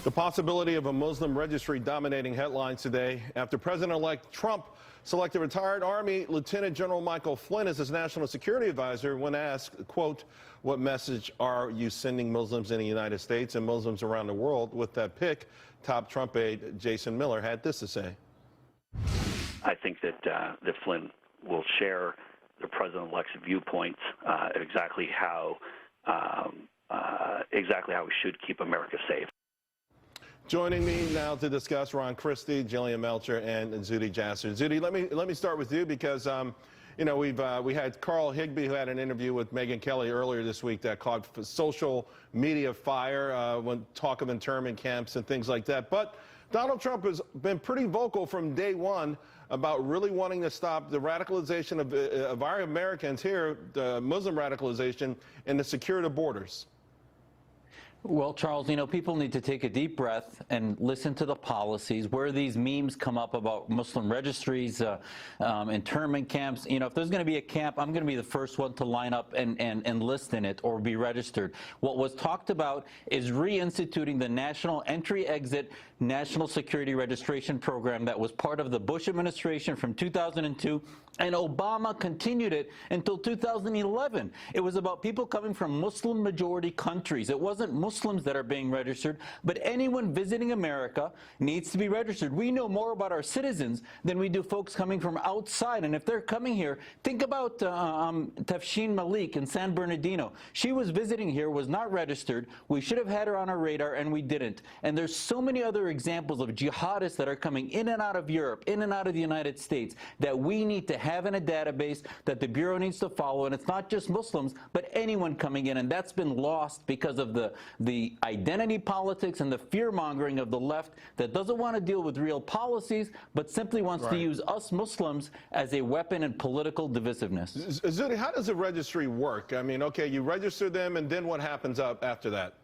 The possibility of a Muslim registry dominating headlines today after President-elect Trump selected retired Army Lieutenant General Michael Flynn as his national security advisor when asked, quote, what message are you sending Muslims in the United States and Muslims around the world with that pick? Top Trump aide Jason Miller had this to say. I think that Flynn will share the president-elect's viewpoints exactly how we should keep America safe. Joining me now to discuss Ron Christie, Jillian Melcher, and Zuhdi Jasser. Zuhdi, let me start with you because you know we had Carl Higbie who had an interview with Megyn Kelly earlier this week that caught social media fire when talk of internment camps and things like that. But Donald Trump has been pretty vocal from day one about really wanting to stop the radicalization of our Americans here, the Muslim radicalization, and to secure the borders. Well, Charles, you know, people need to take a deep breath and listen to the policies. Where these memes come up about Muslim registries, internment camps, you know, if there's going to be a camp, I'm going to be the first one to line up and enlist in it or be registered. What was talked about is reinstituting the National Entry-Exit National Security Registration Program that was part of the Bush administration from 2002, and Obama continued it until 2011. It was about people coming from Muslim-majority countries. It wasn't Muslims that are being registered, but anyone visiting America needs to be registered. We know more about our citizens than we do folks coming from outside, and if they're coming here, think about Tafshin Malik in San Bernardino. She was visiting here, was not registered. We should have had her on our radar, and we didn't. And there's so many other examples of jihadists that are coming in and out of Europe, in and out of the United States, that we need to have in a database that the Bureau needs to follow. And it's not just Muslims, but anyone coming in. And that's been lost because of the identity politics and the fear-mongering of the left that doesn't want to deal with real policies, but simply wants to use us Muslims as a weapon in political divisiveness. Zuhdi, how does a registry work? I mean, okay, you register them, and then what happens up after that?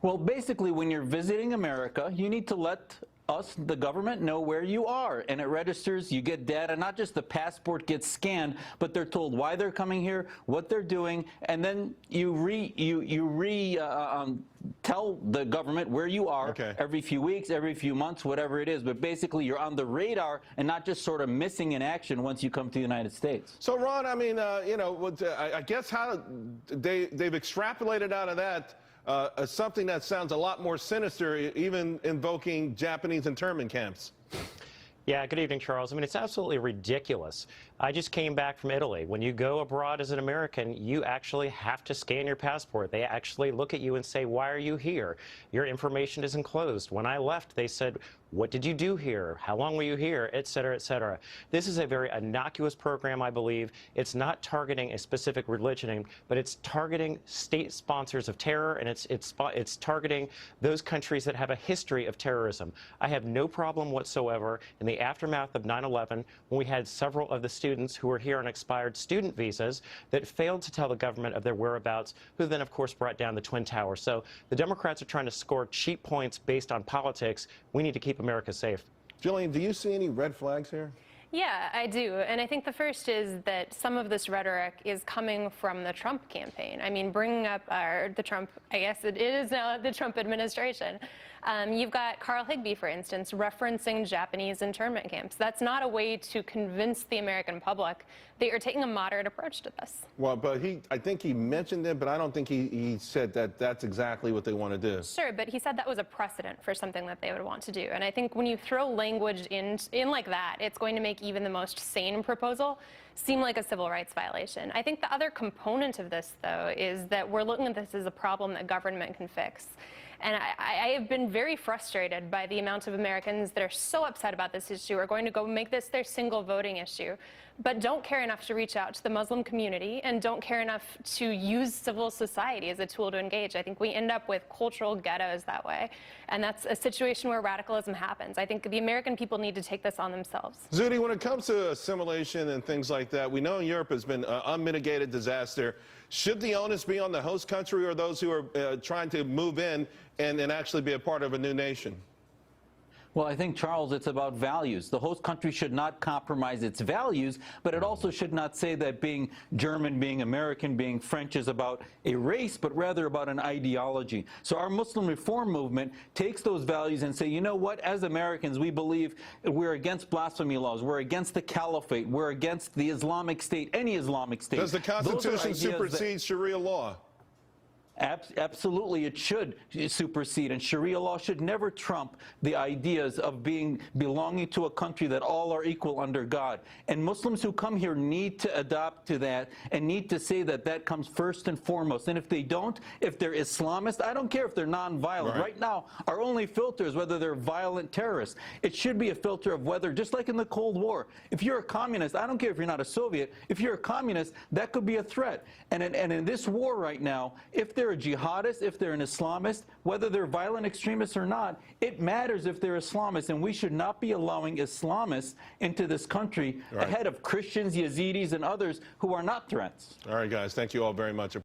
Well, basically, when you're visiting America, you need to let us, the government, know where you are, and it registers. You get data. Not just the passport gets scanned, but they're told why they're coming here, what they're doing, and then you tell the government where you are every few weeks, every few months, whatever it is. But basically, you're on the radar and not just sort of missing in action once you come to the United States. So, Ron, I mean, you know, I guess how they've extrapolated out of that something that sounds a lot more sinister, even invoking Japanese internment camps. Yeah, good evening, Charles. I mean, it's absolutely ridiculous. I just came back from Italy. When you go abroad as an American, you actually have to scan your passport. They actually look at you and say, why are you here? Your information is enclosed. When I left, they said, what did you do here? How long were you here? Et cetera, et cetera. This is a very innocuous program, I believe. It's not targeting a specific religion, but it's targeting state sponsors of terror, and it's targeting those countries that have a history of terrorism. I have no problem whatsoever in the aftermath of 9/11 when we had several of the students who were here on expired student visas that failed to tell the government of their whereabouts, who then, of course, brought down the Twin Towers. So the Democrats are trying to score cheap points based on politics. We need to keep America safe. Jillian, do you see any red flags here? Yeah, I do. And I think the first is that some of this rhetoric is coming from the Trump campaign. I mean, bringing up the Trump, I guess it is now the Trump administration. You've got Carl Higbie, for instance, referencing Japanese internment camps. That's not a way to convince the American public. They are taking a moderate approach to this. Well, but I think he mentioned it, but I don't think he said that that's exactly what they want to do. Sure, but he said that was a precedent for something that they would want to do. And I think when you throw language in like that, it's going to make even the most sane proposal seem like a civil rights violation. I think the other component of this, though, is that we're looking at this as a problem that government can fix. And I have been very frustrated by the amount of Americans that are so upset about this issue, are going to go make this their single voting issue, but don't care enough to reach out to the Muslim community and don't care enough to use civil society as a tool to engage. I think we end up with cultural ghettos that way, and that's a situation where radicalism happens. I think the American people need to take this on themselves. Zuhdi, when it comes to assimilation and things like that, we know in Europe has been unmitigated disaster. Should the onus be on the host country or those who are trying to move in and actually be a part of a new nation? Well, I think, Charles, it's about values. The host country should not compromise its values, but it also should not say that being German, being American, being French is about a race, but rather about an ideology. So our Muslim reform movement takes those values and say, you know what, as Americans, we believe we're against blasphemy laws, we're against the caliphate, we're against the Islamic State, any Islamic state. Does the Constitution supersede Sharia law? Absolutely, it should supersede, and Sharia law should never trump the ideas of belonging to a country that all are equal under God. And Muslims who come here need to adopt to that and need to say that that comes first and foremost. And if they don't, if they're Islamist, I don't care if they're nonviolent. Right now, our only filter is whether they're violent terrorists. It should be a filter of whether, just like in the Cold War, if you're a communist, I don't care if you're not a Soviet, if you're a communist, that could be a threat. And in this war right now, if they're a jihadist, if they're an Islamist, whether they're violent extremists or not, it matters if they're Islamists, and we should not be allowing Islamists into this country ahead of Christians, Yazidis, and others who are not threats. All right, guys, thank you all very much.